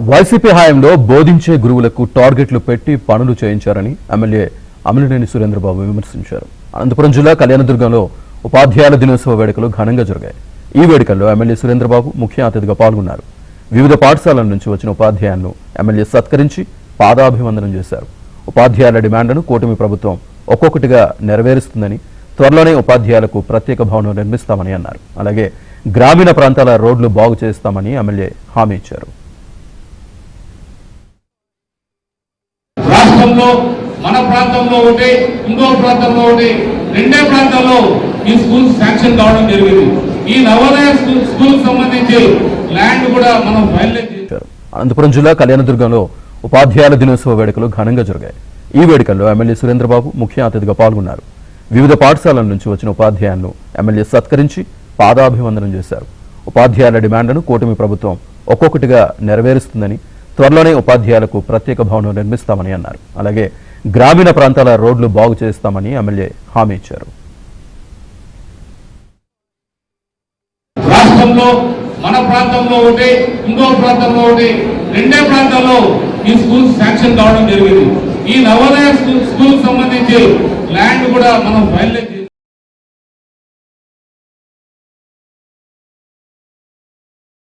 YCP హయాంలో బోధించే గురువులకు టార్గెట్లు పెట్టి పనులు చేయించారని ఎమ్మెల్యే అమిలినేని సురేంద్రబాబు విమర్శించారు. అనంతపురం జిల్లా కళ్యాణదుర్గంలో ఉపాధ్యాయుల దినోత్సవ వేడుకలు ఘనంగా జరిగాయి. ఈ వేడుకల్లో ఎమ్మెల్యే సురేంద్రబాబు ముఖ్య అతిథిగా పాల్గొన్నారు. వివిధ పాఠశాలల నుంచి వచ్చిన ఉపాధ్యాయులను ఎమ్మెల్యే సత్కరించి పాదాభివందనం చేశారు. ఉపాధ్యాయుల డిమాండ్లను కూటమి ప్రభుత్వం ఒక్కొక్కటిగా నెరవేరుస్తుందని, త్వరలోనే ఉపాధ్యాయులకు ప్రత్యేక భవనం నిర్మిస్తామని అన్నారు. అలాగే గ్రామీణ ప్రాంతాల రోడ్లు బాగు చేస్తామని ఎమ్మెల్యే హామీ ఇచ్చారు. రాష్ట్రంలో మన ప్రాంతంలో ఒకటి, ఇంకో ప్రాంతంలో ఒకటి, రెండే ప్రాంతాల్లో ఈ స్కూల్స్ శాంక్షన్ కావడం జరిగింది. ఈ నవోదయ స్కూల్ సంబంధించి ల్యాండ్ కూడా మనం ఫైనలైజ్ చేశారు. అనంతపురం జిల్లా కళ్యాణదుర్గంలో ఉపాధ్యాయుల దినోత్సవ వేడుకలు ఘనంగా జరిగాయి. ఈ వేడుకల్లో ఎమ్మెల్యే సురేంద్రబాబు ముఖ్య అతిథిగా పాల్గొన్నారు. వివిధ పాఠశాలల నుంచి వచ్చిన ఉపాధ్యాయులను ఎమ్మెల్యే సత్కరించి పాదాభివందనం చేశారు. ఉపాధ్యాయుల డిమాండ్లను కూటమి ప్రభుత్వం ఒక్కొక్కటిగా నెరవేరుస్తుందని, త్వరలోనే ఉపాధ్యాయులకు ప్రత్యేక భవనం నిర్మిస్తామని అన్నారు. అలాగే గ్రామీణ ప్రాంతాల రోడ్లు బాగు చేస్తామని ఎమ్మెల్యే హామీ ఇచ్చారు. రాష్ట్రంలో మన ప్రాంతంలో ఒకటి, ఇంకో ప్రాంతంలో ఒకటి, రెండే ప్రాంతాల్లో ఈ స్కూల్స్ శాంక్షన్ కావడం జరిగింది. ఈ నవోదయ స్కూల్ సంబంధించి ల్యాండ్ కూడా మనం ఫైనలైజ్